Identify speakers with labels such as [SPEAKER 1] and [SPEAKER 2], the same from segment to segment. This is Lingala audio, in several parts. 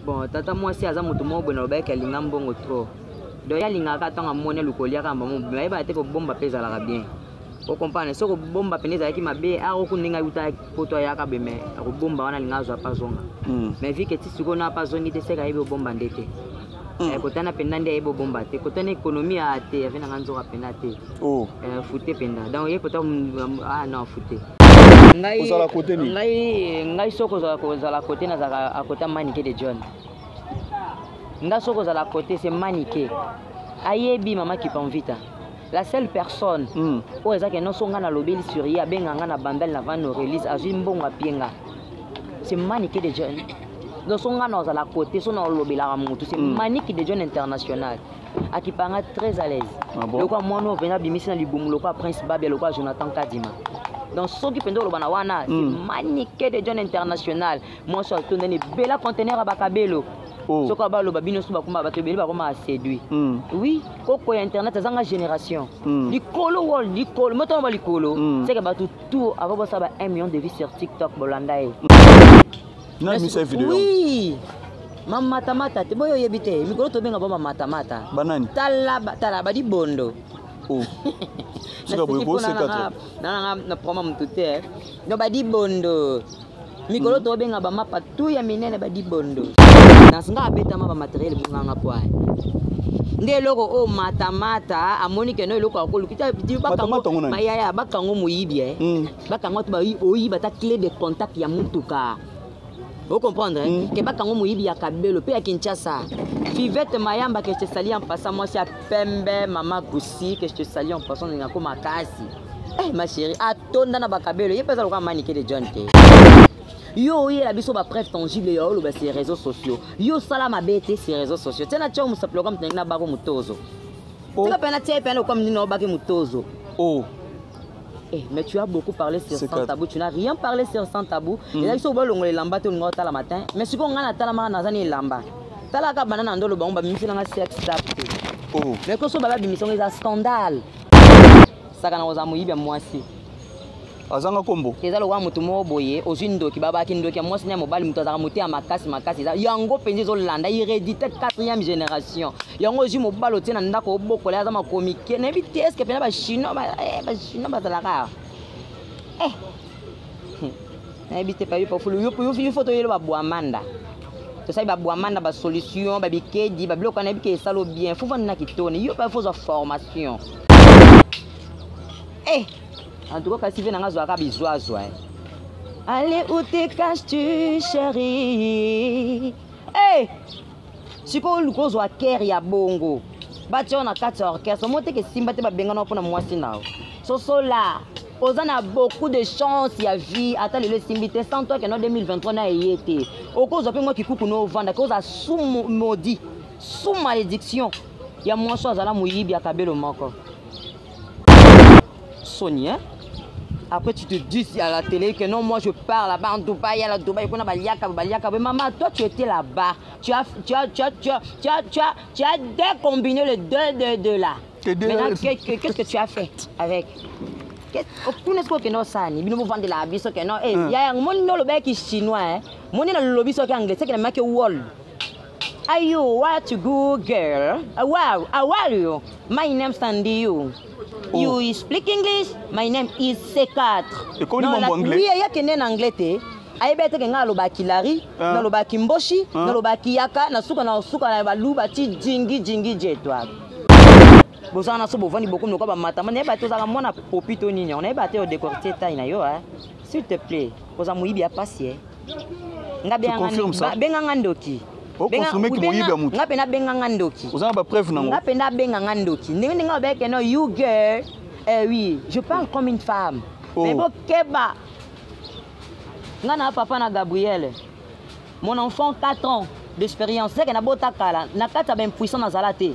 [SPEAKER 1] Bon, tata moi si aza moto mo bona ba ka linga mbongo trop. Do ya linga ka tanga mone lukolia ka mbamo ba ba te ko bomba pesa la bien. O comprendre soko bomba peneza yaki mabe a ko ninga yuta poto ya ka beme ko bomba wana linga zo pa zonga. Mais vu que ti siko na pa zongi te seka yebo bomba ndete. Kotana penda nde yebo bomba te kotana économie a te avena nganzo ka penda te. Oh. Fouté penda. Donc ye kota non fouté. Ngai soko za la côté na za à côté maniqué de John. Nga soko za la côté c'est maniqué. Ayebi mama qui vita. La seule personne où ezaka non songa na lobeli sur ya benga nga na bandal na vano release azui mbongo apienga. C'est maniqué de John. Donc songa na za la côté son na lobela ka mutu c'est maniqué de John international. Akipanga très à l'aise. Le quoi moi no venga bimisi na libumu le quoi Prince Babel le quoi Jonathan Kadima. Donc ceux qui pendant le banawana c'est maniqué de John international. Moi sur tout ndene bela conteneur à bakabelo. Ce qu'on va le babino sous bakuma batebeli bakoma séduit. Oui, koko internet azanga génération. Likolo wall likolo moto ba likolo. C'est que ba tout avant ça ba 1 million de vues sur TikTok bolanda e.
[SPEAKER 2] Na mi sa vidéo.
[SPEAKER 1] Oui. Mama mata te boyo yebite mikolo to benga ba mata.
[SPEAKER 2] Banani.
[SPEAKER 1] Talaba di bondo.
[SPEAKER 2] Oh. C'est pas beau c'est 4.
[SPEAKER 1] Na proma mtute. No ba di bondo. Mikolo to benga ba mapa tout ya minene ba di bondo. Nasinga abeta ma ba matériel bunganga poa. Nde loko o mata amoni ke no loko akolu kita di bakango mayaya bakango muyibi bakango to ba oyi bata clé de contact ya mutuka. Vous comprenez que bakango muyibi ya kabelo pe ya Kinshasa. Fivette mayamba que je sali en passant moi c'est à Pembe mama Goussi que je te sali en passant ngako makasi. Eh ma chérie atonda na bakabelo yepeza lokwa maniqué de John K. Yo y la biso ba preuve tangible yo lo ba ces réseaux sociaux. Yo sala ma bête ces réseaux sociaux. Tena tcho musaplo comme tena bako mutozo. Tu pena tie pena comme nino bako mutozo. Oh. Eh mais tu as beaucoup parlé sur Sans Tabou, tu n'as rien parlé sur Sans Tabou. Et là biso ba longo les lamba to ngota la matin. Mais siko ngana tala ma nazani lamba. Tala ka banana ndolo ba ngba bimisi nga sex tap. Oh. Mais ko so ba bimisi nga scandale. Saka na oza muyibi mwasi.
[SPEAKER 2] Azanga kombo.
[SPEAKER 1] Ezalo wa mutu mo boye ozindo ki baba ki ndoki mwasi na mobali mutu azaka mutu ya makasi yango penzi zo landa hérédité 4e génération yango ozi mobali otina ndako obokola aza makomike na bi est-ce que pena ba chinois ba zalaka na bi te pa yo fulu yo photo yelo ba boamanda to sai ba boamanda ba solution ba bikedi ba biloko na bi ke salo bien faut vendre na kitoni yo pa faut za formation en tout cas, si vous avez allez, où te caches-tu, chérie? Hey! Si vous avez un cœur, il y a bongo. Si vous avez 4 orchestres, vous avez simba te benga na pona mwasi nao. So là, vous avez beaucoup de chance ya vie. Attends le simbité sans toi que en 2023 na yete. Au cause de moi qui coupe no vendre cause à sous maudit, sous malédiction. Il y a moins chose à la mouyibi à kabelo moko. Sonia. Après tu te dis à la télé que non moi je pars là-bas en Dubaï, à la Dubaï, maman toi tu étais là-bas, tu as décombiné le 2 là. Maintenant qu'est-ce que tu as fait avec? Aucune espoir que non ça ni nous vendre la biso que non il y a mon no le bec chinois mon na le biso que anglais c'est que le make wall. Are you what to go girl? Wow, how are you? My name Sandy you. You speak English? My name is C4.
[SPEAKER 2] Et comment tu anglais?
[SPEAKER 1] Oui, il y a quelqu'un en anglais. Aïe bête que nga loba kilari, na loba kimboshi, na loba kiyaka, na suka na baluba ti jingi jetwa. Boza na so bovani beaucoup no ba mata, mais ba to za mona popito nini, on est batté au décorté taille na yo s'il te plaît, boza muibi a passer. Nga benga ngandoki.
[SPEAKER 2] Consommer qui moyibi a mutu.
[SPEAKER 1] Nga pena benga ngandoki.
[SPEAKER 2] Vous avez pas preuve non?
[SPEAKER 1] Nga pena benga ngandoki. Ndenge nga beke no you girl. Oui, je parle comme une femme. Mais bon keba. Nga na papa na Gabriel. Mon enfant 4 ans d'expérience. C'est que na bota kala, na kata ben puissant na zalate.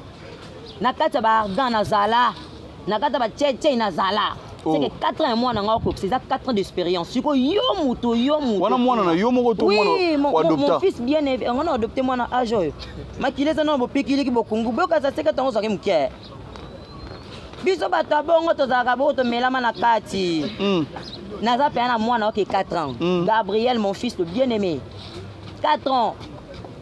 [SPEAKER 1] Na kata ba ardent na zala. Na kata ba tchetche na zala. C'est que 4 ans et moi, c'est 4 ans d'expérience. Si yo muto. Oui, mon fils bien élevé. On a adopté moi à Ajoy. Ma qui les a non pikili ki bokungu. Boka ça c'est que ton saki mke. Biso bata bongo to zagabo to melama na kati. Naza pe na moi na 4 ans. Gabriel mon fils le bien-aimé. 4 ans.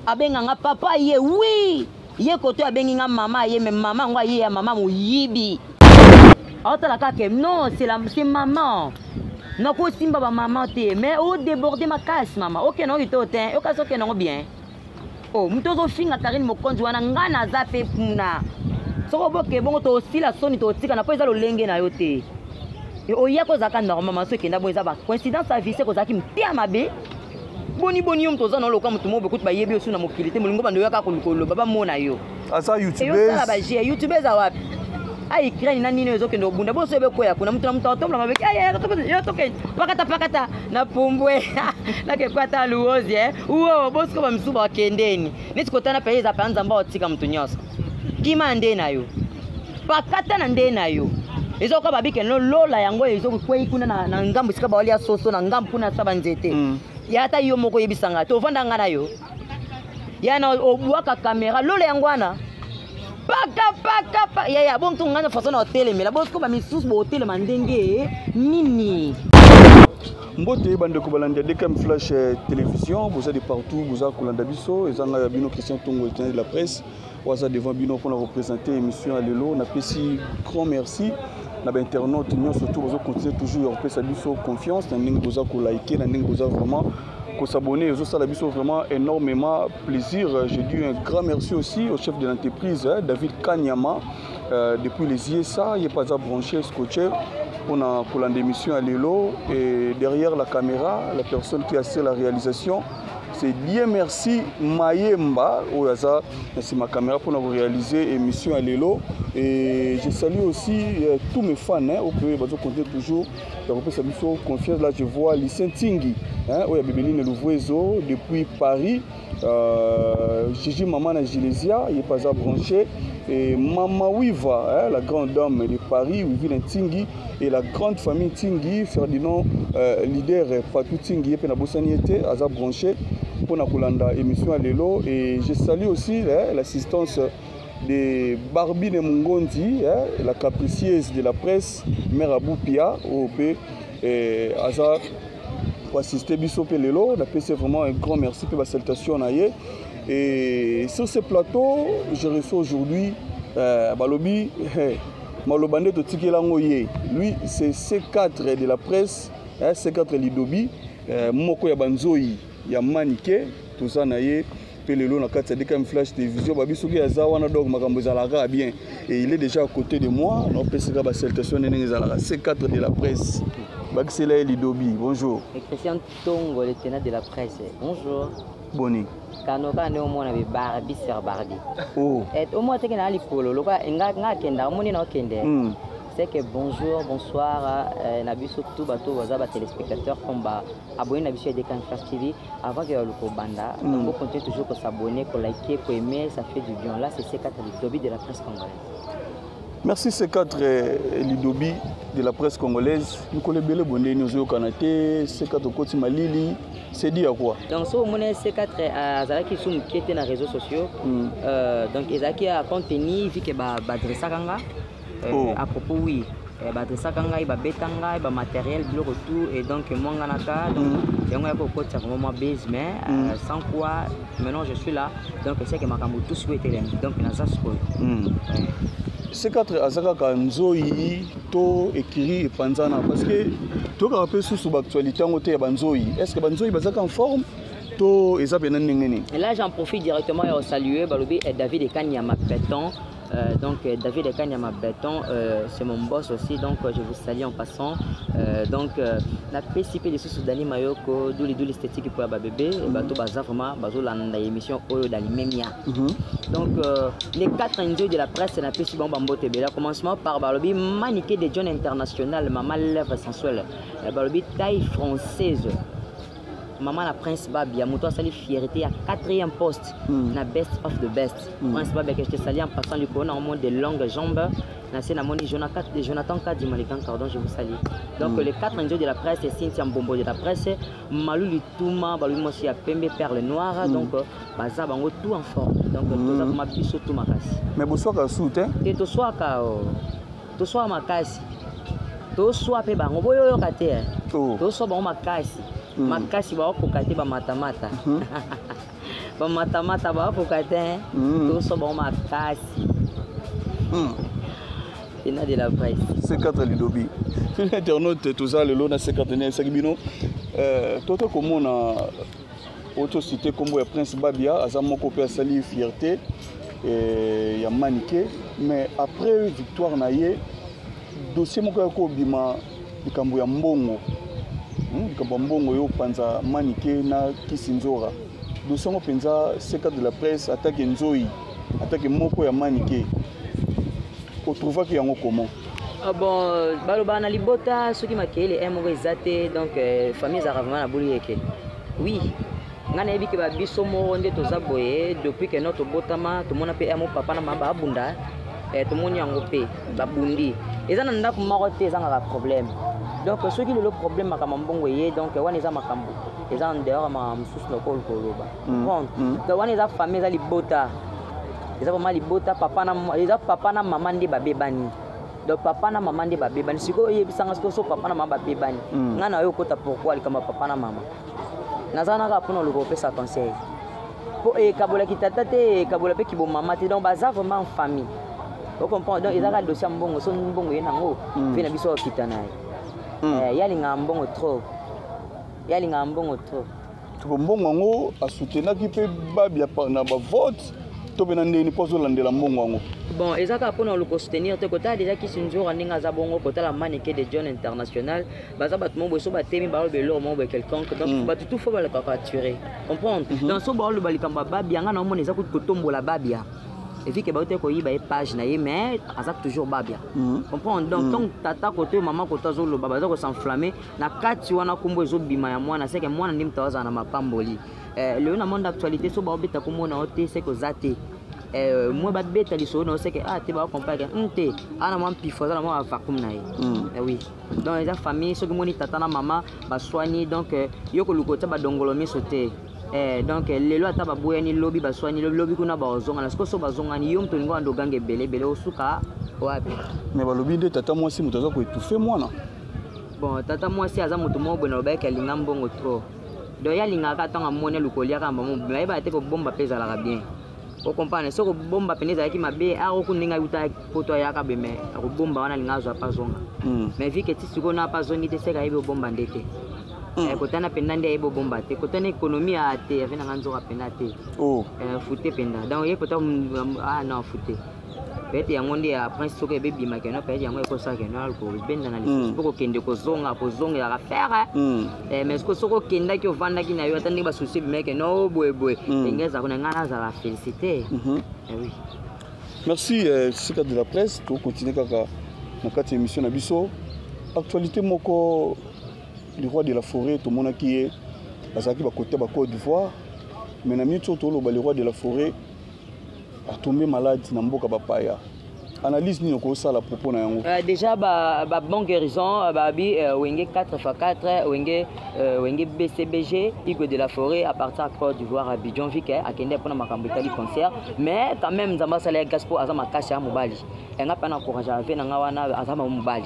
[SPEAKER 1] abenganga papa ye oui ye koto abenginga mama ye mais maman ngwa ye ya mama moyibi otala kake non c'est maman nako simba ba maman te mais o déborder ma casse maman OK non ito te o kaso ke non bien oh mtozo finga Karine mokonzi wana ngana za pe puna soko boke bongo to sila soni to tika na po eza lolenge na yo te oya ko zaka normalement so kenda bo eza ba coïncidence avise ko zaki mtia mabe boni yom toza na loka mutu mo be kutu ba yebi osu na mokilité molingo bando yaka ko likolo baba mona yo
[SPEAKER 2] asa
[SPEAKER 1] youtubers yo sala ba je youtubers awapi ai Ukraine na nini ezo kendo bunda bo so be koya kuna mutu na mutu otomla mabe yo toke pakata na pumbwe na ke kwata luozi uo bosko ba msuba kendeni nisikotana pe eza panza mbao tika mutu nyoso kima nde na yo pakata na nde na yo ezo ka babike no lola yango ezo kwei kuna na ngambu sika ba walia soso na ngambu kuna saba nzete ya hata yo moko yebisanga to vanda ngana yo ya na obwaka kamera lola yango ana paka ya bon to ngana façon na hotel mais la bosko ba misusu bo hotel mandenge nini
[SPEAKER 2] Mbote bande ko balanda DKM Flash télévision vous êtes de partout vous a kolanda biso ezanga bino Christian Tongo de la presse waza devant bino pour représenter émission à lelo na pesi grand merci na ba internaute nous surtout vous continuer toujours à pesa biso confiance na ndingi vous a ko liker na ndingi vous a vraiment ko s'abonner aux ça la biso vraiment énormément plaisir je dis un grand merci aussi au chef de l'entreprise David Kanyama depuis les ISA il est pas à brancher scotché on a pour l'émission à Lelo et derrière la caméra la personne qui assure la réalisation c'est bien merci Mayemba Oyaza c'est ma caméra pour nous réaliser émission à Lelo et je salue aussi tous mes fans au pays bazo compter toujours confiance là je vois Lycée Tingi Oya Bibeline Louvoiseau depuis Paris Gigi Maman na Gilesia il est pas à brancher et Mama Wiva la grande dame de Paris Wivine Tingi et la grande famille Tingi Ferdinand leader Patou Tingi et na Bossaniété Aza branché pour la Kolanda émission à Lelo et je salue aussi l'assistance de Barbie de Mungondi la capricieuse de la presse Mère Aboupia OP et Aza pour assister Bissop et Lelo on a passé vraiment un grand merci pour la salutation et sur ce plateau je reçois aujourd'hui Balobi Malobande Totikilangoye lui c'est C4 de la presse C4 Lidobi Moko ya Banzoi ya Manike tout ça naye Pelelo na kati DKM Flash télévision babisoki ya zawana donc makambo ezalaka bien et il est déjà à côté de moi on peut se faire la salutation ezalaka C4 de la presse Baxela Lidobi bonjour
[SPEAKER 1] Christian Tongo le tenant de la presse bonjour
[SPEAKER 2] boni
[SPEAKER 1] kanoka ne omona be Barbie sur Barbie
[SPEAKER 2] oh
[SPEAKER 1] et au moins teke na likolo loka nga kenda omoni na okende c'est que bonjour bonsoir nabiso tout bateau waza ba téléspectateurs comme ba abonné nabiso DKM Flash TV avant que le banda on continue toujours à s'abonner, à liker, à aimer, ça fait du bien là c'est C4 Lidobi de la presse congolaise.
[SPEAKER 2] Merci C4 Lidobi de la presse congolaise. Nous connaissons bien le bonnet nous au Canada, C4 Koti Malili, c'est dit à quoi?
[SPEAKER 1] Donc ce moment C4 Azalaki sont qui étaient dans les réseaux sociaux. Donc Ezaki a contenu vu que ba adressa kanga à propos oui. Ba adressa kanga ba betanga ba matériel bureau tout et donc moi nganaka donc yango yako koti vraiment base mais sans quoi maintenant je suis là donc c'est que makambo tout souhaité donc naza sko.
[SPEAKER 2] C4 azaka kanzoi to écrit panzana parce que to ka peu sous actualité en côté banzoi est-ce que banzoi bazaka en forme to ezabena ningeni
[SPEAKER 1] et là j'en profite directement et saluer balobi et David Kanyama Béton donc David Kanyama Béton c'est mon boss aussi donc je vous salue en passant donc la PCP de Soudani Mayoko douli esthétique pour ba bébé bato baza vraiment bazo landa émission oyo dalimemia donc les 4 indiens de la presse na PCP bambote bela commencement par balobi maniqué des jeunes international maman lèvres sensuelles balobi taille française maman la Prince Babia moto sali fierté à 4e poste na best of the best Prince Babia que je te salue en passant le corona en monde de longues jambes na c'est na moni Jonathan Kadimalikan pardon je vous salue donc les 4 indiens de la presse c'est Cynthia Mbombo de la presse Malou Litouma Balou Mosi a Pembe Perle Noire donc baza bango tout en forme donc tout ça ma biso tout makasi
[SPEAKER 2] mais bonsoir ka soute
[SPEAKER 1] te to soir ka to soir makasi to soir pe bango boyo kate to soir bango makasi makasi ba okokate ba matamata ba matamata ba pokatin to so bon makasi ina de la presse
[SPEAKER 2] C4 lidobi internaute tout ça le lot na C4 ne sakibino toto comme on a auto cité comme le prince Babia azamoko pe sali fierté et ya maniqué mais après victoire na ye dossier moko ko bima likambo ya mbongo likambo mbongo yo panza maniqué na kisinzora dossier mo penza C4 de la presse attaque nzoi attaque moko ya maniqué on trouve qu'il y a un comment
[SPEAKER 1] bon baloba na libota soki makele moko ezate donc famille za ravement na boli yeke oui ngana yebi ke ba biso mo nde toza boye depuis que notre botama to mona pe mo papa na maba abunda to moni yango pe babundi eza na ndako moko te eza ngaka problème donc soki le problème makamba mbongo ye donc wana eza makambo eza en dehors ma mususu na ko koloba bon donc wana eza famille za libota eza vraiment libota papa na mama nde babebani donc papa na maman nde babebani siko yebisanga siko so papa na mama babebani ngana yo kota pourquoi likama papa na mama nazana ka pona loko pesa conseil po kabola kitata te kabola pe kibo mama te donc baza vraiment en famille vous comprenez donc ezaka dossier mbongo so mbongo ye nango pe na biso kitana yalinga mbongo trop
[SPEAKER 2] to mbongo ngo asutenaki pe babia na ba vote to bena ndeni pozo landela mbongo ngo
[SPEAKER 1] bon ezaka pona loko soutenir te kota déjà ki sinjora ninga za bongo kota la manique de John International baza batmo boso batemi ba belo mo be quelconque donc batu tout faut ba la capturer comprendre dans so ba lo balikamba babia nga na mona ezaka kotombola babia et puis que ba te ko yiba e page na ye mais azak toujours babia comprendre donc tant tata côté maman kota zo lo baba za ko s'enflammer na kati wana kumbo ezo bima ya mwana c'est que mwana ndim tawaza na mapamboli le na monde d'actualité so ba obeta ko mona ote c'est que zate moi ba beta liso no c'est que te ba comparer nte ana mo pifo za mo vacuum na ye oui donc les famille so que moni tata na maman ba soigner donc yo ko lukota ba dongolomi sauter donc lelo ata ba boyani lobby ba soigner lobby kuna ba ozonga na so ba zonga ni yo mto ngo ando gange belebele osuka wapi
[SPEAKER 2] mais ba lobby de tata moi si mutaza ko étouffer mwana
[SPEAKER 1] bon tata moi si aza moto mo bona ba ka linga mbongo trop donc ya linga ka tanga mona lukolia ka mbamo mais ba te ko bomba pesa la bien o comprendre soko bomba peneza ki mabe a ko ninga uta poto ya ka be mais ko bomba wana linga zo pa zonga mais vu que ti siko na pa zongi te seka ibe bomba ndeke kotana penda nde ibe bomba te kotana économie a te avena nganzo ka penda te fouté penda donc ye kota non fouté peut-être yango nde ya prince soko ebe bima ke no peut-être yango ko sa ke no ko benda na liso poko kende ko zonga ya ka faire mais soko kenda ki ovanda ki na yo atandi ba souci bima ke no boy ngeza kuna ngana za la félicité oui
[SPEAKER 2] merci C4 de la presse to continuer kaka na kati émission na biso actualité moko le roi de la forêt to mona ki est azaki ba côté ba Côte d'Ivoire mais na mito to lo ba le roi de la forêt a tombé malade na mboka bapaya analyse ni ko sala propos na yango
[SPEAKER 1] déjà ba bon guérison bi wenge 4x4 wenge BCBG Igwe de la forêt à partir de Côte d'Ivoire à Bidjon vike akende pona makambo tali concert mais quand même nzamba sala gaspo azama kasha mobali enga pana encourager ave na ngawana azama mobali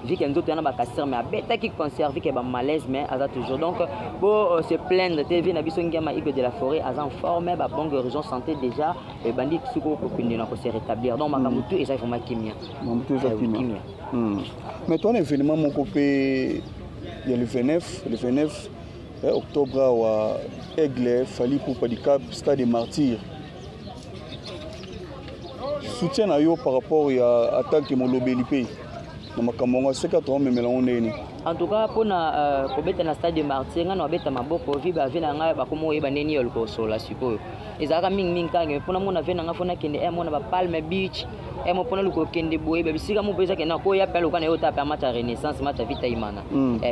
[SPEAKER 1] vu que nous avons un casseur mais abeta qui conserve qui est malaise mais a toujours donc pour se plaindre TV na biso ngema Igwe de la forêt a en forme ba bonne guérison santé déjà et bandit suko ko kunina ko se rétablir donc makambo tout et ça il faut ma kimia
[SPEAKER 2] mais toi l'événement mon copé il y a le 29 octobre wa Aigle Fali pour Padicap Stade des Martyrs soutien à yo par rapport à attaque mon lobelipe na makambo C4 memela oneni
[SPEAKER 1] en tout cas pour na kobeta na Stade des Martyrs ngana obeta maboko viba vina nga ba komo yeba neni yo ko sola siko ezaka ming kange pona mona vena nga fona kende mona ba Palme Beach mo pona luko kende boye ba bisika mo pesa kena ko ya pelo kana yo ta pa match renaissance match vita imana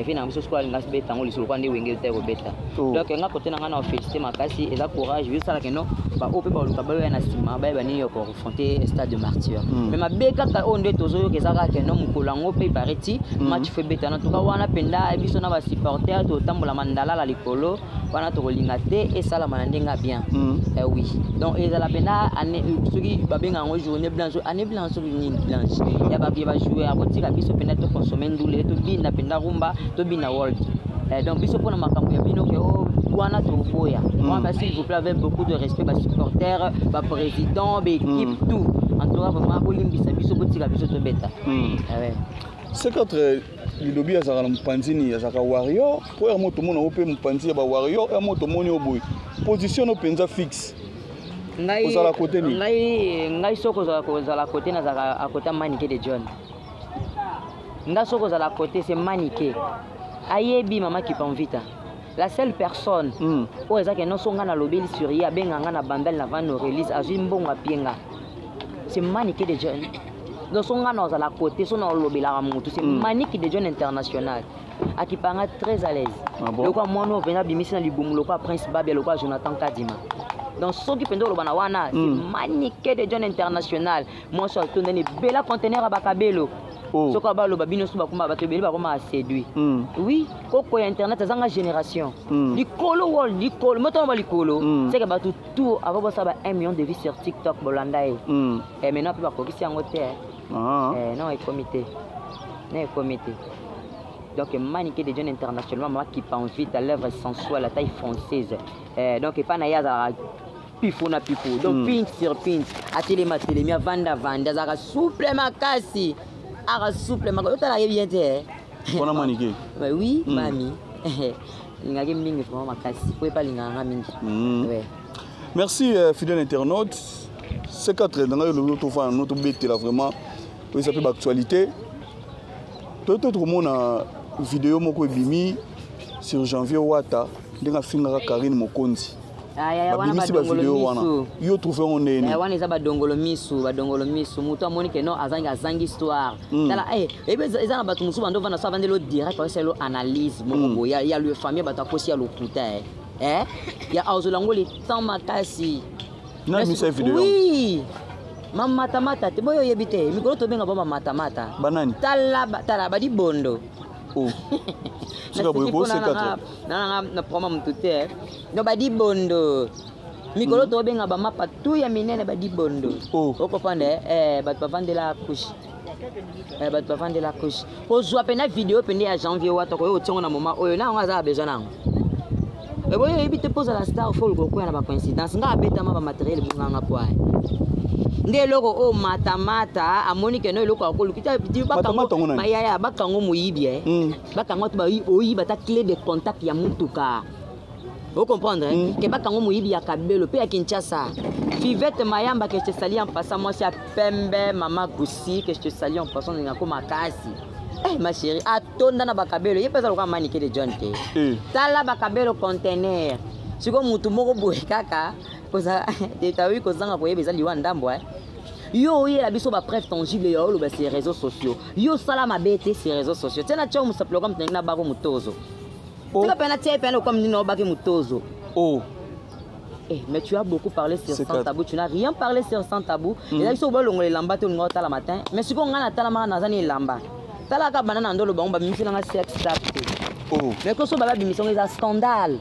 [SPEAKER 1] vina mso squad ngas beta ngoli sulu kwande wenge te ko beta donc nga kote na ngana féliciter makasi eza courage yo sala keno ba ope ba luka ba ya na sima ba ni yo ko confronter Stade des Martyrs mais ma beka ka onde tozo yo kezaka keno mukolo ngo pe pareti match fe beta na tout cas wana penda biso na ba supporter to tambola mandala la likolo wana to kolinga te et sala manandenga bien oui donc ezala penda ane soki ba benga ngo journée blanche année blanche ni blanche ya ba jouer a botika biso penda to consommer ndule to binda penda rumba to bina world donc biso pona makambo ya bino ke Batuana Toboya. S'il vous plaît, avec beaucoup de respect, les supporters, les présidents, l'équipe, tout. En tout cas, vraiment, Olimbisa, biso botika biso to beta.
[SPEAKER 2] C'est quand le lobby a sa mpandini, a sa warrior, pour un mot tout le monde a opé mpandini, a warrior, un mot tout le monde a boy. Position au penza fixe.
[SPEAKER 1] Ngai
[SPEAKER 2] à la côté ni.
[SPEAKER 1] Ngai soko za la côté na za à côté Maniké de John. Ngai soko za la côté c'est Maniké. Ayebi mama qui vita. La seule personne où ezaka non songa na lobby sur ya benga na bandal na van release a jimbonga pienga. C'est Maniké de John. Donc son gars à la côté, son lobby la ramonte. C'est Maniké de John international. A qui paraît très à l'aise. Le quoi moi nous venons bimisi na libumu le quoi Prince Babia le quoi Jonathan Kadima. Donc ceux qui pendant le banawana, c'est Maniké de John international. Moi sur le donné bella conteneur à Bakabelo. Ce quoi le babino sous bakuma batebeli bakoma a séduit. Oui, koko internet ça nga génération. Likolo wall likolo, moto ba likolo. C'est que ba tout avant ça ba 1 million de vues sur TikTok bolanda et maintenant peut pas kokisi en hôtel. Non, est comité. Non, est comité. Donc, Maniké de John international, moi qui pense vite à l'œuvre sensuelle, la taille française. Donc, il n'y a pas de pifo na pifo. Donc, pinch sur pinch, atelier ma télé, vanda, ça souple ma casse. Ah, souple ma casse. Tu as bien dit.
[SPEAKER 2] On a Maniké.
[SPEAKER 1] Oui, mamie. Il y a des gens qui font ma casse. Vous pouvez pas les gagner.
[SPEAKER 2] Merci, fidèle internaute. C'est 4 dans notre bête là vraiment. Oui, ça fait l'actualité. Tout le monde a une vidéo bimi sur Janvier Wata. Il y a une Karine Mokonzi. Yo trouvé on est né.
[SPEAKER 1] Wana eza badongolo misu mutu amoni ke no azangi histoire. Tala eza na batu musu bando vana so vandelo direct kwa selo analyse moko boya ya le famille batakosi ya lokuta ya azolango le temps makasi.
[SPEAKER 2] Na mi sa vidéo.
[SPEAKER 1] Oui. Mama tamata te boyo yebite mikolo to benga ba mama tamata.
[SPEAKER 2] Banani.
[SPEAKER 1] Tala badi bondo.
[SPEAKER 2] Sika boyo c'est 4.
[SPEAKER 1] Na proma mutute. No badi bondo. Mikolo to benga ba mapa tout ya minene badi bondo. Okopande bat bavande la couche. Bat bavande la couche. Ozwa pena vidéo pende ya Janvier Wata ko yo tiongo na moment oyo na ngaza besoin nango. Boyo yebite pose la star faut le ko na ba coïncidence nga beta ma ba matériel bunganga poa. Nde loko o matamata amoni ke no loko akolu kita biti bakango mayaya bakango muyibi bakango to ba oyi bata clé de contact ya mutuka. Vous comprenez que bakango muyibi ya Kabelo pe ya Kinshasa. Fivette mayamba que je sali en passant moi c'est à Pembe mama Goussi que je te sali en passant ngako makasi. Ma chérie atonda na bakabelo yepeza lokwa Maniké de John te. Tala bakabelo container. Siko mutu moko boye kaka koza detawi kozanga koyeba ezali wa ndambo yo yela biso ba preuve tangible yo lo ba sur réseaux sociaux yo sala mabete sur réseaux sociaux tena tcho musaplo comme tena bako mutozo tena pena tie pena comme nino baki mutozo mais tu as beaucoup parlé sur Sans Tabou, tu n'as rien parlé sur Sans Tabou. Et là, ils sont bon les lamba tout le monde la matin. Mais si on a la mara nazani lamba. Tala ka banana ndolo ba on ba misi nga sex tap. Mais ko so baba bimission les scandale.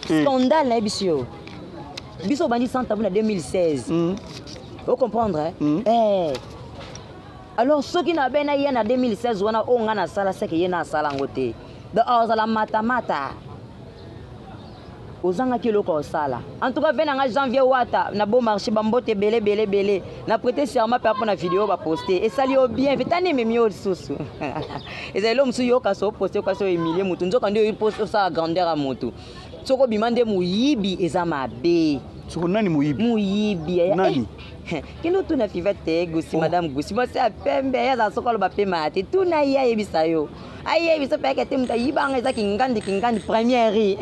[SPEAKER 1] Scandale na bisio. Biso bandi Sans Tabou en 2016. Vous comprenez alors ceux qui n'ont pas eu en 2016 wana o nga na sala c'est que yena sala ngote. De ozala mata. Ozanga kilo ko sala. En tout cas venanga Janvier Wata na bon marché bambote belé na prêter serment pe pour na vidéo ba poster et ça li au bien vetane memio susu. Et ça l'homme suyo ka so poster ka so Emilie mutu nzoka ndio il poste ça grandeur à mutu. Soko bimande muyibi eza mabe.
[SPEAKER 2] Soko nani muyibi?
[SPEAKER 1] Muyibi
[SPEAKER 2] nani?
[SPEAKER 1] Kino tuna fivete Goussi madame Goussi moi c'est à Pembe ya za soko lo ba pemate tuna ya yebisa yo. Aïe, il se fait que tu me dis que tu première. Il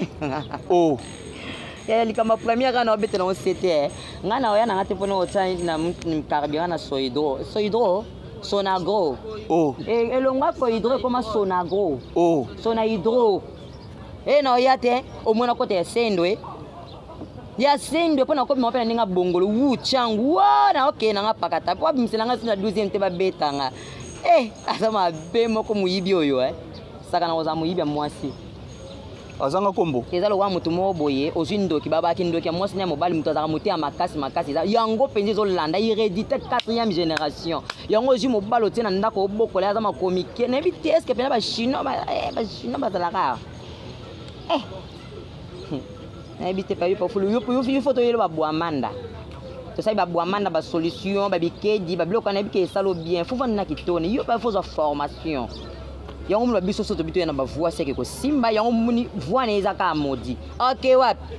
[SPEAKER 1] comme première on a bête dans c'était. Ngana oya na ngate pono otsa na carburant na sohydro sonagro. Et le ngwa sohydro comme sonagro. Sonahydro. Et na oya te au moins côté ya sendwe. Ya sendwe pona ko mo pena ninga bongolo wu changu na okay na ngapakata. Kwa bimisela nga sina 12e te ba betanga. Asama bemo ko muyibi oyo saka na oza muyibi mwasi
[SPEAKER 2] azanga kombo
[SPEAKER 1] ezalo wa mutu mo boye ozindo ki baba ki ndoki mwasi na mobali mutu azaka mutu ya makasi yango penzi zo landa irédité 4e génération yango ozi mobalo tena ndako obokola azama komike na bi est-ce que pena ba chinois ba zalaka N'habite pas pour il faut toyelo ba boamanda. To sai ba boamanda ba solution ba bikedi ba bloka na bike salo bien. Faut vendre na kitone. Yo pas faut formation. Yango mu biso so to bito na ba voix seke ko simba yango muni voix na ezaka modi. OK wapi?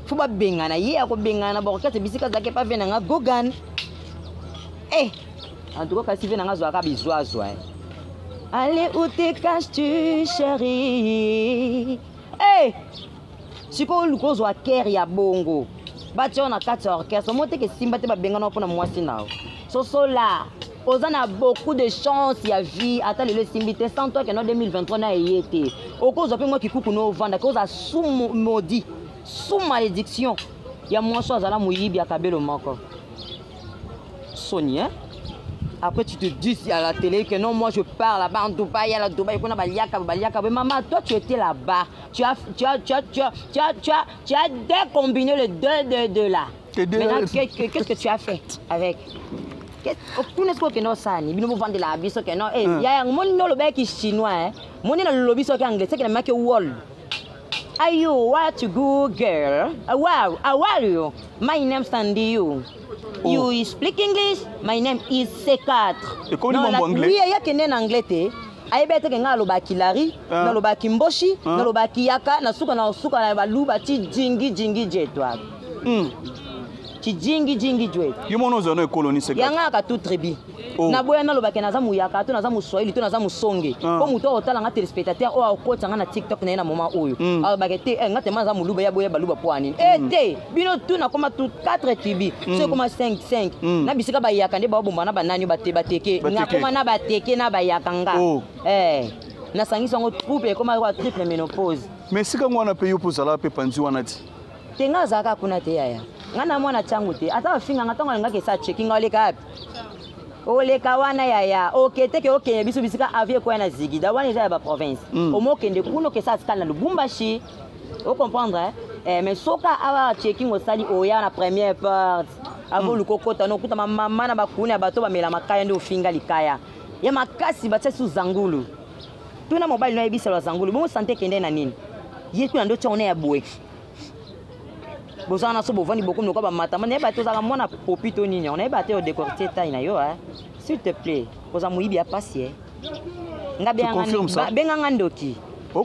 [SPEAKER 1] Faut ba bengana ye ako bengana ba ko kete bisika zake pa vena nga gogan. En tout cas, si vous avez besoin de allez, où te caches-tu, chérie? Hey! Si vous avez besoin de bongo, vous avez 4 orchestres. Vous avez besoin de là. Vous avez beaucoup de chance à vie. Attends, le Simbité, sans toi, que en 2023, on a été. Au cause de moi qui coupe nos ventes, à cause de sous maudit, sous malédiction, il y a moins de choses à la mouille, il y a Kabelo Moko. Sonia. Après, tu te dis à la télé que non, moi je pars là-bas en Dubaï, il y a la Dubaï, mais maman, toi tu étais là-bas. Tu as décombiné le 2 là. Maintenant, qu'est-ce que tu as fait avec? Vous ne savez pas que ça, vous ne vendez la biso que non. Il y a un monde dans le bec qui est chinois, mon dans le lobby qui est anglais, c'est que le mec est wall. Are you what to go girl? Wow, how are you? My name is Sandy. You speak English? My name is C4.
[SPEAKER 2] Et comment tu parles anglais?
[SPEAKER 1] Oui, il y a quelqu'un en anglais. Il y a quelqu'un qui parle Kilari, qui parle Kimboshi, qui parle Yaka, qui parle Baluba, qui jingi jetwa. Qui jingi jet.
[SPEAKER 2] Il y a une colonie C4.
[SPEAKER 1] Il y a un tout tribu. Na boya na lobaki naza muyaka to naza muswahili to naza musonge ko muto otala nga téléspectateur o akota nga na TikTok na moment oyo bakete nga tema naza muluba ya boya baluba poani te bino tu na koma tout 4 tibi c'est comme 5 na bisika ba yaka nde ba bomba na banani bateke nga koma na bateke na ba yaka nga na sangisa ngo troupe koma wa triple ménopause
[SPEAKER 2] mais sika ngwana pe yo pozala pe panzi wana ti
[SPEAKER 1] tenga zaka kuna te yaya nga na mwana changu te ata finga nga tonga ngake sa checking ole kapi ole kawana yaya okete ke okenya biso bisika avie kwa na zigida wana eza ba province omokende kuno ke sa skala Lubumbashi o comprendre mais soka awa checking osali oya na première part avo lukokota no kuta mama na bakuni abato bamela makaya ndio finga likaya ya makasi batse su zangulu tuna mobile no ebisa zangulu bon santé kende na nini yetu ndo tshone ya boe bozana so bovani beaucoup no ka ba matama ne ba to za mona popito nini on ba te o décortiquer taille na yo s'il te plaît poza muibi ya pasi ngabe benga ngandoki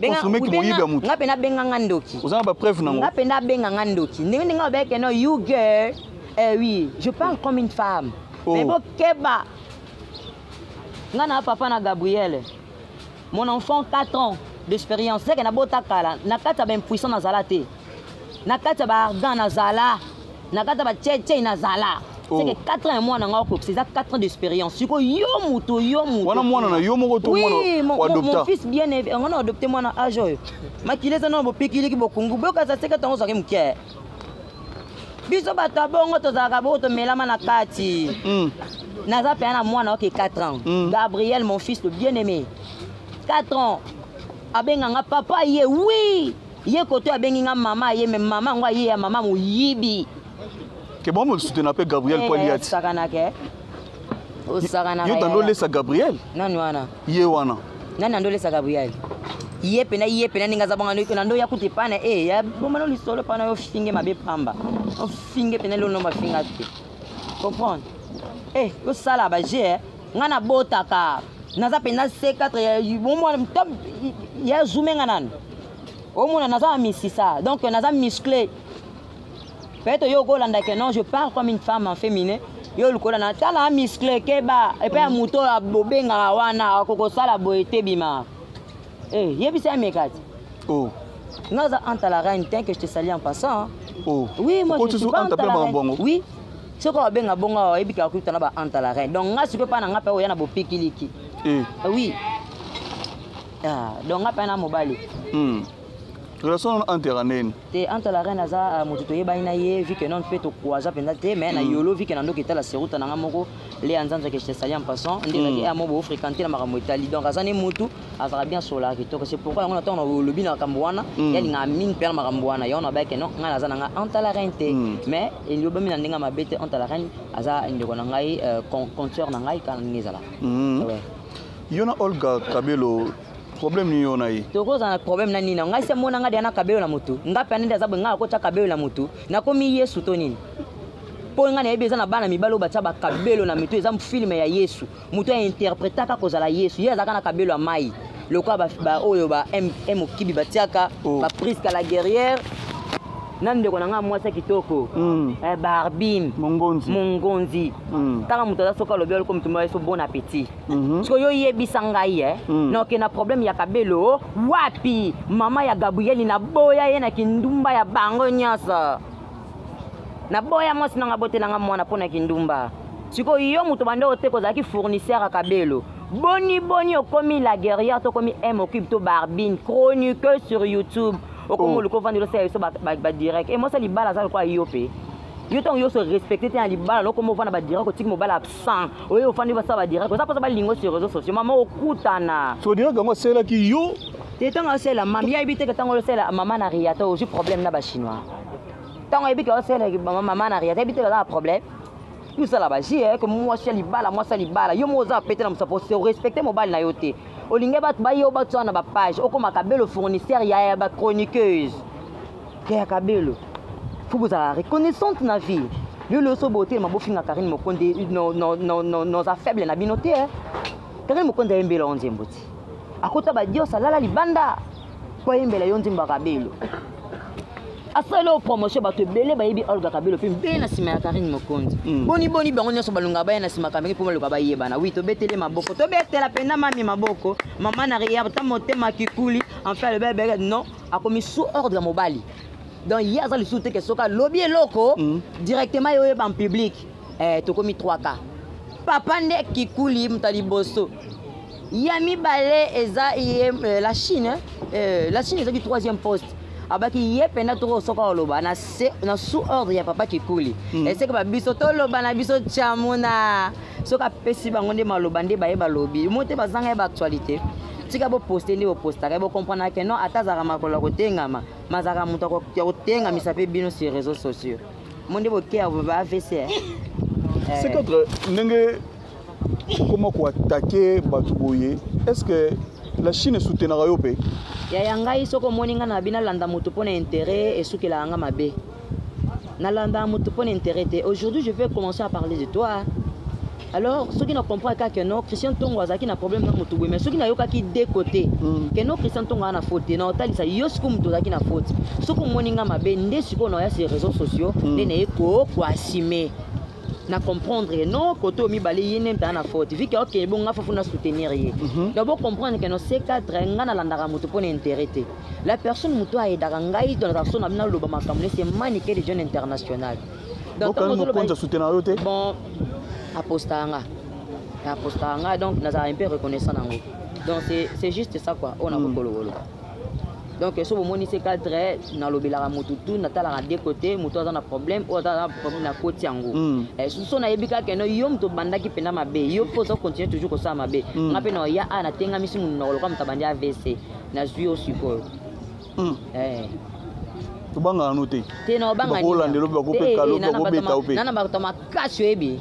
[SPEAKER 1] benga ngabe na benga ngandoki
[SPEAKER 2] ozana ba preuve nango
[SPEAKER 1] ngabe na benga ngandoki ndenge ngabe ke no you girl oui je parle comme une femme mais bon keba ngana papa na Gabriel mon enfant 4 ans d'expérience c'est que na bota kala na kata ben puissant na zalate na kata ba ardent na zala na kata ba tche na zala c'est que 4 ans moi na ngako c'est ça 4 ans d'expérience siko yo muto
[SPEAKER 2] wana mwana na yo moko to mwana
[SPEAKER 1] adopter mon fils bien élevé on a adopté moi na âge makileza na bo pikili ki bokungu boka za seka tongo zake mkie biso bata bongo to zaka bo to melama na kati naza pe na mwana ok 4 ans Gabriel mon fils le bien aimé 4 ans abenga nga papa ye oui ye koto abengi nga mama ye mais mama ngwa ye ya mama muyibi
[SPEAKER 2] ke bon mo soutenir pe Gabriel Poiliat
[SPEAKER 1] sakana ke o sakana
[SPEAKER 2] yo tando lesa Gabriel
[SPEAKER 1] nani wana
[SPEAKER 2] ye wana
[SPEAKER 1] nani ando lesa Gabriel ye pena ninga zabanga no ndo ya kuti pana ya bomano lisolo pana yo finge mabe pamba o finge pena lo no mafinga te comprendre yo sala ba je ngana botaka naza pena C4 bon top ya zoomé ngana au moins naza misisa donc naza musclé peut-être yo golanda que non je parle comme une femme en féminin yo lukola na tala musclé keba et puis muto la bobenga wana akoko sala boete bima yebisa mekati naza anta la reine que je te salue en passant oui moi je suis anta la reine oui ce qu'on benga bonga ebika kuta na ba anta la reine donc nga siko pa na nga pe o yana bo pikiliki oui donc nga pa na mobali
[SPEAKER 2] relation entre nene
[SPEAKER 1] te entre la reine aza motuto yeba ina ye vu que non peut to croiser penda te mais na yolo vu que nando kita la seruta na moko les anzanza que je salue en passant ndira ke amo bo fréquenter na makambo Italie donc azane mutu azara bien sola ki to c'est pourquoi on attend le bina kamboana yali nga ming per makambo wana yona ba ke non nga azana nga entre la reine te mais il yoba mina ndinga mabete entre la reine aza ndeko na ngai compteur na ngai kan ngezala
[SPEAKER 2] yona Olga Kabelo problème ni yo na ye
[SPEAKER 1] tokoza na problème na nini ngai se mona nga diana kabelo na mutu ngapi anende azabwe nga ko cha kabelo na mutu na komi Yesu to nini po nga na yebeza na bana mibalo bacha ba kabelo na mutu eza filme ya Yesu mutu a interprétaka kozala Yesu ye azaka na kabelo ya mai lokwa ba oyo ba M okibi batiaka ba Priska la guerrière nande ko nga mwasa kitoko Barbim Mongonzi tanga mutu za soka lobelo ko mutu mwa so bon appétit so yo yebisa ngai no ke na problème ya kabelo wapi mama ya Gabriel na boya ye na kindumba ya bango nyasa na boya mwasi na ngabotela nga mwana pona kindumba siko yo mutu bande oteko za ki fournisseur ya kabelo boni okomi la guerrière to komi M occupe to Barbine chroniqueuse sur YouTube okomo le kovandi lo ça ba direct et moi ça libala ça quoi yope yo ton yo se respecter te libala lo komo vana ba direct ko tiki mobala absent oyo ofandi ba ça ba direct ça pas ba lingo sur réseaux sociaux maman okutana
[SPEAKER 2] so direct ngo sela ki yo
[SPEAKER 1] te tanga sela mama ya ibite que tango lo sela maman na riata au problème na ba chinois tango ibite que sela maman na riata ibite que problème nous ça là-bas que moi ça libala yo moza péter na pour se respecter mobile na yote olinge bat ba yo bat na ba page okoma kabelo fournisseur ya ba chroniqueuse ya kabelo faut vous avoir reconnaissante na vie le so beauté ma bofinga Karine Mokonde no za faible na binote Karine Mokonde embela onze mboti akota ba dio salala libanda po embela yonzi mba kabelo asalo promotion ba te belé ba yebi Olga Kabelo pe be na sima ya Karine Mokonde boni bango nyoso balunga ba na sima kamera pour le baba yebana oui to betele maboko to betela pena mami maboko mama na ria ta motema kikuli en fait le bébé non a commis sous ordre mobali donc hier ça le soute que soka lobby loko directement yo en public to commis 3K papa nde kikuli mtali bosso yami balé eza la Chine est du 3e poste abaki ye pena to soka loba na sous ordre ya papa kikuli et c'est que ba biso to loba na biso chamuna soka pesi bango nde maloba nde ba yeba lobi mote bazanga ba actualité tika bo poster nde bo poster bo comprendre que non atazaka makolo ko tengama mazaka muto ko tenga misape bino sur réseaux sociaux monde bo kia ba AVC
[SPEAKER 2] c'est contre ndenge comment ko attaquer batuboye est-ce que la Chine soutenira yo pe
[SPEAKER 1] ya yangai soko moninga na bina landa mutu pona intérêt et soukela nga mabe na landa mutu pona intérêt aujourd'hui je vais commencer à parler de toi alors ceux qui ne comprennent pas que non Christian Tongo azaki na problème na mutu mais ceux qui na yoka ki de côté que non Christian Tongo ana faute na otalisa yosku mutu azaki na faute soko moninga mabe nde siko na ya sur réseaux sociaux nde na eko ko assumer na comprendre non côté mi balé yene na faute vu que OK bon nga faut na soutenir yé donc comprendre que non C4 nga na landaka mutu pour intérêt la personne mutu a aidaka ngai dans la personne na lo ba makamune c'est maniquer les jeunes international
[SPEAKER 2] donc on compte soutenir yote
[SPEAKER 1] bon apostanga donc na un peu reconnaissant nango donc c'est juste ça quoi on a kokolo donc so bomoni c'est cadre na lobela mutu tout na tala de côté mutu za na problème o za problème na côté yango so na yebika que no yom to bandaki pena mabe yo faut continuer toujours ko ça mabe ngape no ya ana tenga misi mun no loka mtabandi AVC na zui osiko
[SPEAKER 2] to banga noté
[SPEAKER 1] te no banga
[SPEAKER 2] ni Hollande lo ba ko pe kalo ko beta ope
[SPEAKER 1] nana ba to makasi ebi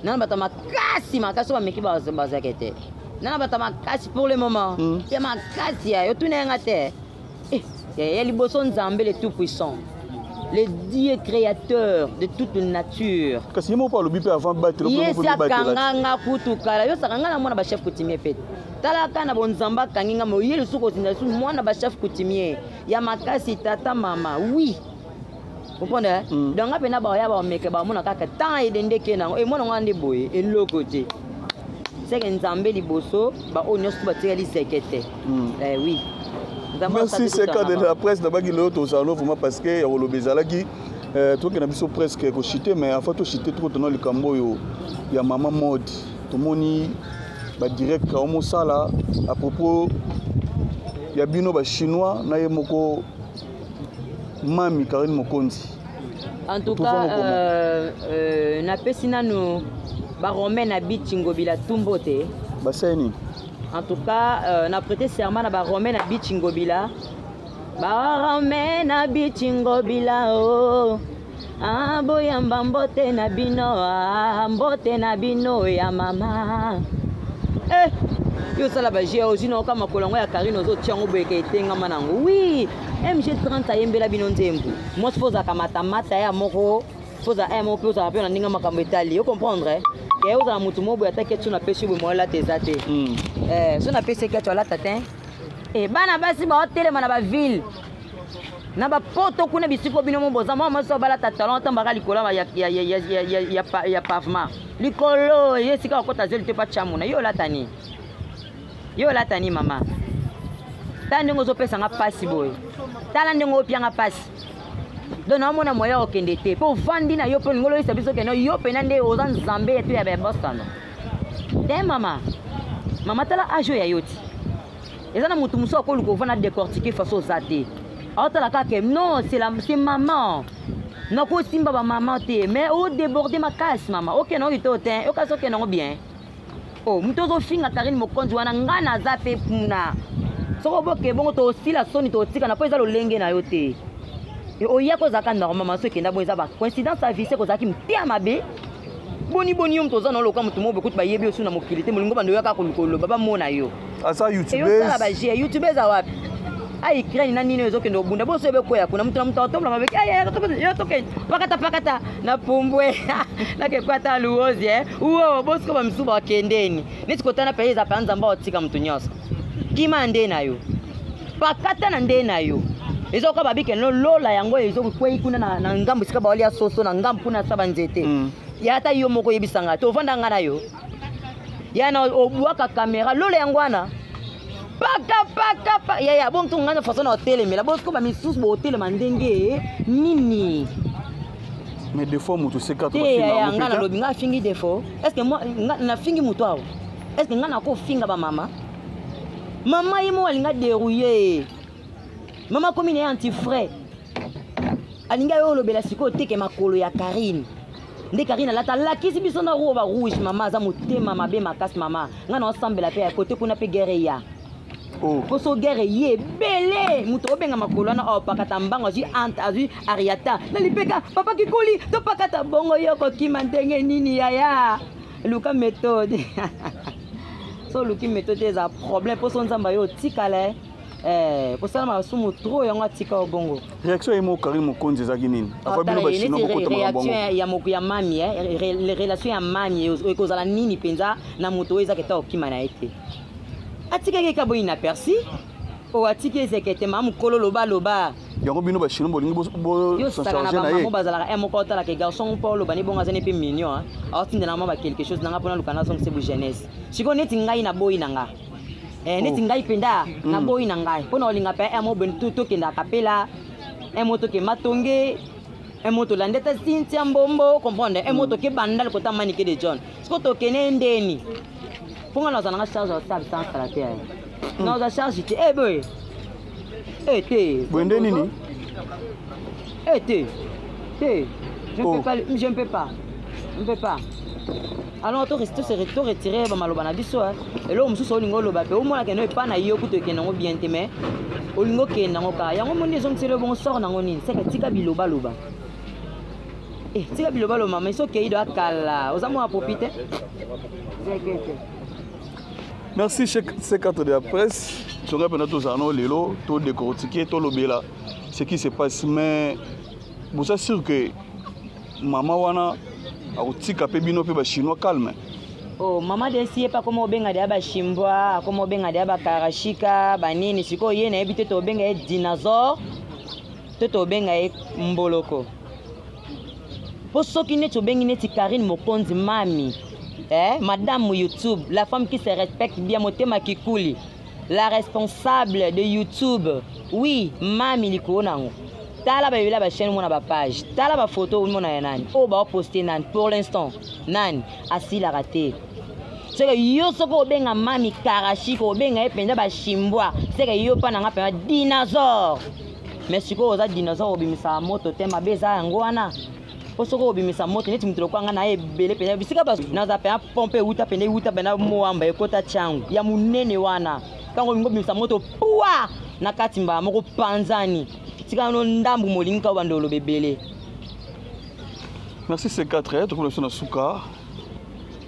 [SPEAKER 1] nana ba to makasi ba meki ba zakete nana ba to makasi pour le moment ya makasi ya yo tunenga te il y a Liboson Nzambe le tout-puissant, le Dieu créateur de toute nature.
[SPEAKER 2] Kasi mo pa lobi pe avant battre le
[SPEAKER 1] premier battre. Kanganga kutukala yo sakanga na mwana ba chef coutumier pete. Tala kana bonzamba kanginga mo yele suko tinda su mwana ba chef coutumier ya makasi tata mama oui. Vous comprenez? Donc apena ba ya ba meke ba mona kaka tant et dende ke na e mona ngande boye e lokote. C'est que Nzambe liboso ba onyo su ba teli sekete. Oui.
[SPEAKER 2] Merci, c'est quand de la presse d'abord qui l'autre au salon vraiment parce que au lobezalaki toi qui n'a pas presque ko chité mais en fait chité trop dans le cambo yo ya maman mode tout moni ba direct ka omo sala à propos ya bino ba chinois na yemoko mami Karine Mokonde
[SPEAKER 1] en tout cas na pesina no ba romaine habite ngobila tumbote
[SPEAKER 2] baseni.
[SPEAKER 1] En tout cas, on a prêté serment à Romain à Bichingobila. Romain à Bichingobila, oh. Boyamba mbote na bino, mbote na bino ya mama. yo sala ba jeu aussi no kama kolongo ya Karine ozo tiango beke tenga manango oui MG30 ayembela bino nzembu moi suppose akamata mata ya moko suppose a mo pe ça na ninga makambo etali yo comprendre ke yo za mutu mobo atake tu na pesi bo mo la tezate so na pesi ke tu la tatin bana basi ba hotele mana ba ville na ba poto kuna bisiko bino mo boza mama so bala ta talent tamba likola ya pavement likolo yesika ko ta zeli te pa chamuna yo latani mama tande ngozo pesa nga pasi boy tala ndengo pia nga pasi dona mona moya okende te po vandi na yo pe ngolo isa biso ke no yo pe nande ozan zambe tu ya be bostano te mama tala ajo ya yoti ezana mutu muso ko luko vana décortiquer façon zate la kake non c'est maman non ko simba ba maman te mais o déborder ma casse maman OK non ito te o kaso ke non bien oh mutozo finga Karine mokonzi wana ngana zape puna soko boke bongo to sila soni to tika na po ezalo lenge na yo te o ya ko zaka normalement so kenda bo ezaba coïncidence avise ko zaki mtia mabe boni yom to zana loka mutu mo be kutu ba yebi osu na mokilite molingo bando yaka ko lukolo baba mona yo
[SPEAKER 2] asa youtubers
[SPEAKER 1] yo sala ba je youtubers awapi ai krani na nini ezo kendo bunda bo sebe koya kuna mtu na mtu atomla mabeki yo toke pakata na pumbwe na ke kwata luozi uo bosko ba msuba kendeni nisikotana pe za panza mbao tika mtu nyoso kima nde nayo pakata na nde nayo ezo ka babike no lola yango ezo kwei kuna na ngambu sika ba walia soso na ngambu kuna saba nzete ya hata yo moko yebisanga to vanda ngana yo yana obuaka kamera lola yango ana paka ya bon tungana façon na hotel mais la boss ko ba misus bo hotel mandenge nini
[SPEAKER 2] mais des fois mutu seka to
[SPEAKER 1] finga ngana lobi nga fingi des fois est-ce que moi na fingi mutu awo est-ce que ngana ko finga ba mama yimo walinga dérouiller mama comme ni anti frais alinga yo lobela siko teke makolo ya Karine nde Karine la kisi biso na roba rouge mama za motema mabe makasi mama ngana ensemble la pe à côté kuna pe guerre ya Poso guerre ye belé muto benga makolo na opakata mbango ji anta azu ariata na lipeka papa kikoli to pakata bongo yoko kimandenge nini yaya luka méthode so luki méthode eza problème poso nzamba yo tikale posala masumu trop yango atika bongo
[SPEAKER 2] réaction emo Karine mokonzi ezaki nini afabilo ba chino ko kotama bongo
[SPEAKER 1] réaction ya moku ya mami les relations ya mami ekozala nini penza na muto eza keta okima na ete atika ke kabo inaperçu o atika ezekete mamu kolo loba
[SPEAKER 2] yango bino ba chino bolingi bo
[SPEAKER 1] s'en charger na ye mo bazala moko tala ke garçon Paulo bani bonga zane pe mignon atinda na mama quelque chose nanga pona lukana son c'est bu jeunesse siko neti ngai na boyi nanga neti ngai penda na boyi nanga pona olinga pe mo ben tout kenda kapela moto ke matonge moto landeta Cynthia Mbombo comprendre moto ke bandal kota manike de John siko to kene ndeni ponga na zana charge au table sans caractère non za charge ti boy te
[SPEAKER 2] bwende nini
[SPEAKER 1] te je ne peux pas alors to rester se retirer ba maloba na biso et là mususu olingo loba pe o mona ke no pa na yo kuto ke nango bien te mais olingo ke nango ka yango moni zo mtsele bon sort nango nini c'est que tika biloba tika biloba mama so ke ido akala ozamo apopite
[SPEAKER 2] merci ces quatre de la presse je rappelle tous arno lelo to décortiquer to lobela ce qui se passe mais vous êtes sûr que maman wana autika pe bino pe ba chinois calme
[SPEAKER 1] mama de sie pa komo benga de ba chimbwa komo benga de ba karashika banini siko ye na ebite to benga e dinosaure to benga e mboloko po soki ne to bengi ne ti Karine mokonzi mami madame YouTube, la femme qui se respecte bien, motema kikuli, la responsable de YouTube. Oui, mami likonango. Tala ba yela ba chaîne mona ba page. Tala ba photo mona ya nani. O ba poster nani pour l'instant. Nani asi la raté. C'est que yo soko benga mami karashiko benga ependa ba chimbwa. C'est que yo pa nanga pa dinosaure. Mais siko oza dinosaure obimisa moto tema beza yango wana. Posoko obimisa moto neti mutro kwanga na ebele pena bisika ba na za pe pompe uta pene uta bena moamba ekota changu ya munene wana kango ngo bimisa moto puwa na katimba moko panzani tika no ndambu molinga bandolo bebele.
[SPEAKER 2] Merci ces quatre to ko na suka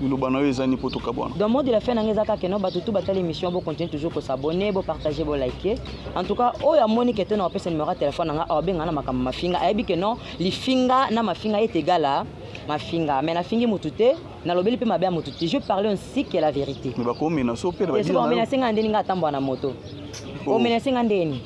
[SPEAKER 2] lobana yo ezani poto kabwana.
[SPEAKER 1] Dans le mot de la fin nangezaka que non batutu batali émission bo continuer toujours ko s'abonner, bo partager, bo liker. En tout cas, oya moni que tena opesa numéro de téléphone nanga obenga na makamba mafinga. Ayebi que non, li finga na mafinga est égal à mafinga. Mais na fingi mutute, na lobeli pe mabe mutute. Je parle ainsi que la vérité.
[SPEAKER 2] Mais ba ko menacer pe ba dire.
[SPEAKER 1] Est-ce qu'on menacer ngandeni nga tambo na moto? O menacer ngandeni.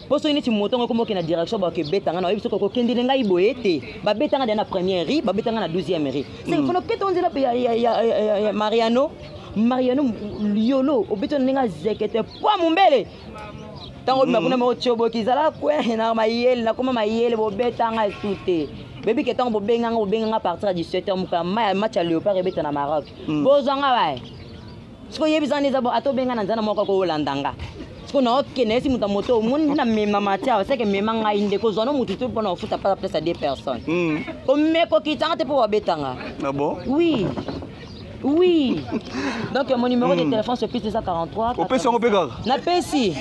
[SPEAKER 1] Poso ini ti moto ngoko na direction ba ke betanga na biso ko kendele ngai boyete ba betanga na première ri ba betanga na deuxième ri c'est il faut que on dira ya Mariano liolo obeto ninga zekete po mumbele tango bakuna mo chobo kizala kwe na mayele na koma mayele bo betanga tout bebi ke tango bo benga partir du 17h muka match à Léopard ebeta na Maroc bozanga ba siko yebizana za bo ato benga na nzana moko ko landanga qu'on a aucun si muta moto monde na même matière c'est que même nga inde ko zona mutu tout pour futa pas place à deux personnes comme me ko kitanga te pour betanga
[SPEAKER 2] ah bon
[SPEAKER 1] oui donc mon numéro de téléphone c'est plus 243
[SPEAKER 2] au pesi on peut gar
[SPEAKER 1] na pesi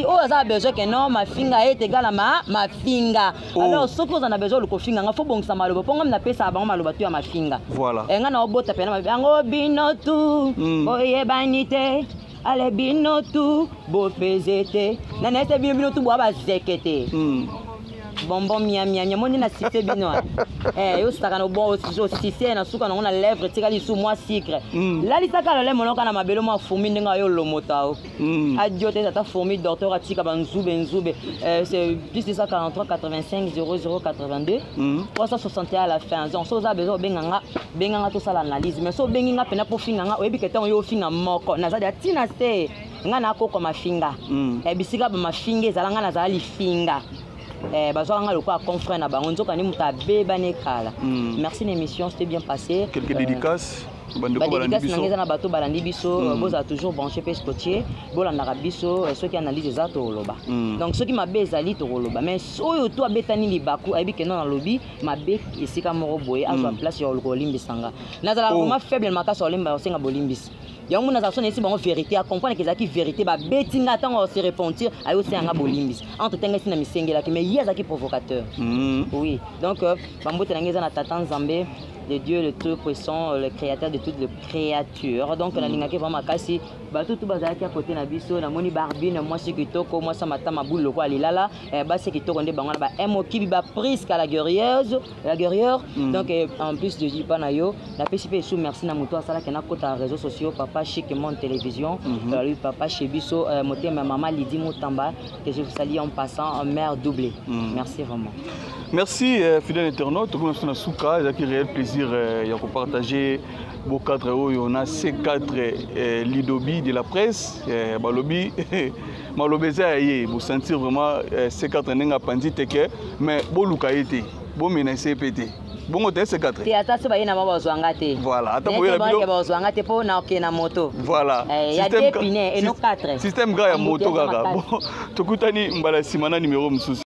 [SPEAKER 1] oh ça a besoin que non ma finga est égale à ma finga alors ce qu'on a besoin le ko finga nga faut bon ça maloba ponga na pesa ba maloba tu ya ma finga
[SPEAKER 2] voilà
[SPEAKER 1] nga na obota pena ngo binotu oye banité ale binotu bo pezete na nete binotu bo bazekete bonbon mia moni na cité bino yo saka no bon so cité na suka na lèvre tika li sous moi sucre là li saka le monoka na mabelo ma fourmi ndinga yo lomotao adiote ta fourmi docteur atika banzube c'est plus de 143 85 00 82 361 à la fin donc so za besoin benganga to sala analyse mais so benginga pena po finga nga oyebi ketan yo finga moko na za da tina se nga na ko ma finga bisika ba mafinga ezalanga na za li finga bazwanga lokwa confrère na bango nzoka ni mutabe banekala merci l'émission c'était bien passé
[SPEAKER 2] quelques dédicaces
[SPEAKER 1] dédicaces na bato balandi biso boza toujours branché pe scotché bolanda biso ceux qui analyse za to loba donc ceux qui mabe ezali to loba mais oyo to abetani libaku ayebi ke non na lobi mabe esika moko boye azwa place ya kolimbisanga nazala vraiment faible makasa olimba osenga bolimbisi yango na zaso nesi bango vérité à comprendre que zaki vérité ba betinga tango se repentir ayo senga bolimbis entre tenga sina misengela ki mais yezaki provocateur oui donc bambote nangeza na tata Nzambe de Dieu le tout puissant le créateur de toutes les créatures donc la lingaki vraiment kasi ba tout bazaki à côté na biso na moni barbine moi c'est kitoko moi ça mata maboule ko alilala ba c'est kitoko nde bango ba emoki ba prise ka la guerrière donc en plus de dire pana yo la PCP sous merci na muto asala kena kota réseaux sociaux papa chic mon télévision lui papa chez biso moté ma maman Lydie Mutamba que je vous salue en passant en mère doublée merci vraiment.
[SPEAKER 2] Merci fidèle internaute, tout le monde a souka, il y a un réel plaisir de partager vos cadres. On a C4 Lidobi de la presse, Balobi, Malobeza, vous sentir vraiment C4 n'est pas teke, mais bon lukaïté, bon menacer pété. Bon hôtel C4.
[SPEAKER 1] Voilà.
[SPEAKER 2] Voilà.
[SPEAKER 1] Il y a des pinets et non 4.
[SPEAKER 2] Système gars moto gaga. Bon, tokutani mbala simana numéro msusi.